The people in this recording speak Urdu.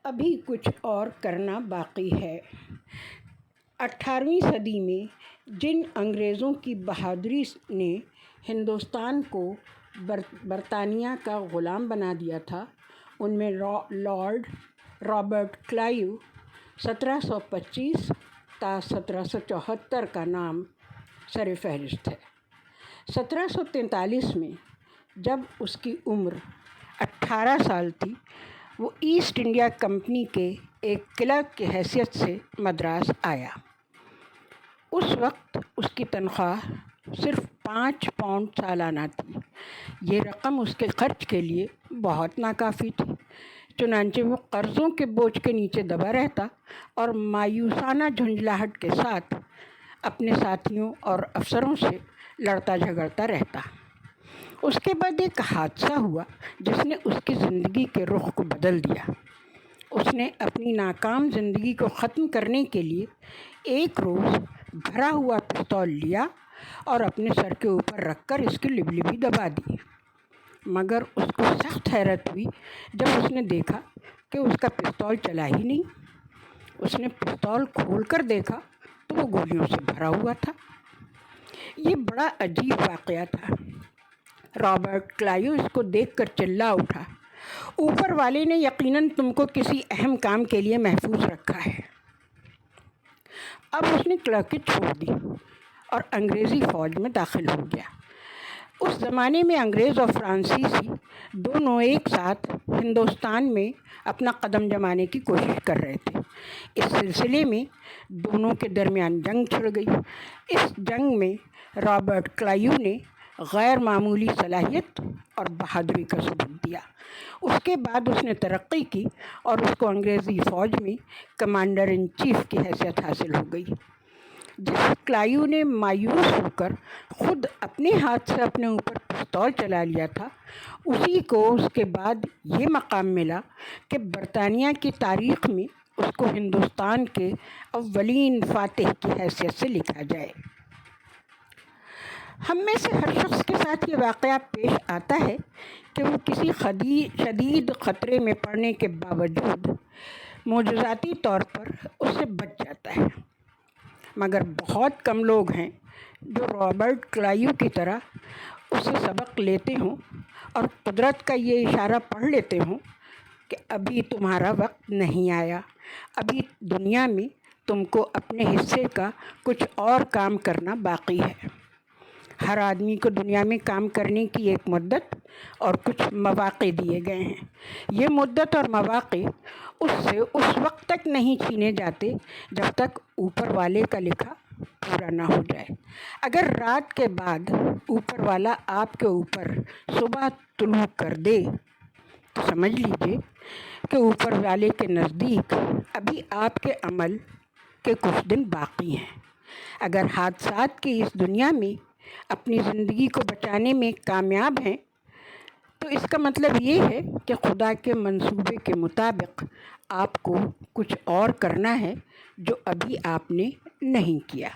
ابھی کچھ اور کرنا باقی ہے۔ 18ویں صدی میں جن انگریزوں کی بہادری نے ہندوستان کو برطانیہ کا غلام بنا دیا تھا، ان میں لارڈ رابرٹ کلائیو 1725 تا 1774 کا نام سر فہرست ہے۔ 1743 میں جب اس کی عمر 18 سال تھی، وہ ایسٹ انڈیا کمپنی کے ایک کلرک کی حیثیت سے مدراس آیا۔ اس وقت اس کی تنخواہ صرف 5 پاؤنڈ سالانہ تھی۔ یہ رقم اس کے خرچ کے لیے بہت ناکافی تھی، چنانچہ وہ قرضوں کے بوجھ کے نیچے دبا رہتا اور مایوسانہ جھنجھلاہٹ کے ساتھ اپنے ساتھیوں اور افسروں سے لڑتا جھگڑتا رہتا۔ اس کے بعد ایک حادثہ ہوا جس نے اس کی زندگی کے رخ کو بدل دیا۔ اس نے اپنی ناکام زندگی کو ختم کرنے کے لیے ایک روز بھرا ہوا پستول لیا اور اپنے سر کے اوپر رکھ کر اس کی لبلبی دبا دی۔ مگر اس کو سخت حیرت ہوئی جب اس نے دیکھا کہ اس کا پستول چلا ہی نہیں۔ اس نے پستول کھول کر دیکھا تو وہ گولیوں سے بھرا ہوا تھا۔ یہ بڑا عجیب واقعہ تھا۔ رابرٹ کلائیو اس کو دیکھ کر چلا اٹھا، اوپر والے نے یقیناً تم کو کسی اہم کام کے لیے محفوظ رکھا ہے۔ اب اس نے کلرکی چھوڑ دی اور انگریزی فوج میں داخل ہو گیا۔ اس زمانے میں انگریز اور فرانسیسی دونوں ایک ساتھ ہندوستان میں اپنا قدم جمانے کی کوشش کر رہے تھے۔ اس سلسلے میں دونوں کے درمیان جنگ چھڑ گئی۔ اس جنگ میں رابرٹ کلائیو نے غیر معمولی صلاحیت اور بہادری کا ثبوت دیا۔ اس کے بعد اس نے ترقی کی اور اس کو انگریزی فوج میں کمانڈر ان چیف کی حیثیت حاصل ہو گئی۔ جس کلائیو نے مایوس ہو کر خود اپنے ہاتھ سے اپنے اوپر پستول چلا لیا تھا، اسی کو اس کے بعد یہ مقام ملا کہ برطانیہ کی تاریخ میں اس کو ہندوستان کے اولین فاتح کی حیثیت سے لکھا جائے۔ ہم میں سے ہر شخص کے ساتھ یہ واقعہ پیش آتا ہے کہ وہ کسی شدید خطرے میں پڑنے کے باوجود معجزاتی طور پر اس سے بچ جاتا ہے، مگر بہت کم لوگ ہیں جو رابرٹ کلائیو کی طرح اس سے سبق لیتے ہوں اور قدرت کا یہ اشارہ پڑھ لیتے ہوں کہ ابھی تمہارا وقت نہیں آیا، ابھی دنیا میں تم کو اپنے حصے کا کچھ اور کام کرنا باقی ہے۔ ہر آدمی کو دنیا میں کام کرنے کی ایک مدت اور کچھ مواقع دیے گئے ہیں۔ یہ مدت اور مواقع اس سے اس وقت تک نہیں چھینے جاتے جب تک اوپر والے کا لکھا پورا نہ ہو جائے۔ اگر رات کے بعد اوپر والا آپ کے اوپر صبح طلوع کر دے تو سمجھ لیجیے کہ اوپر والے کے نزدیک ابھی آپ کے عمل کے کچھ دن باقی ہیں۔ اگر حادثات کی اس دنیا میں اپنی زندگی کو بچانے میں کامیاب ہیں تو اس کا مطلب یہ ہے کہ خدا کے منصوبے کے مطابق آپ کو کچھ اور کرنا ہے جو ابھی آپ نے نہیں کیا۔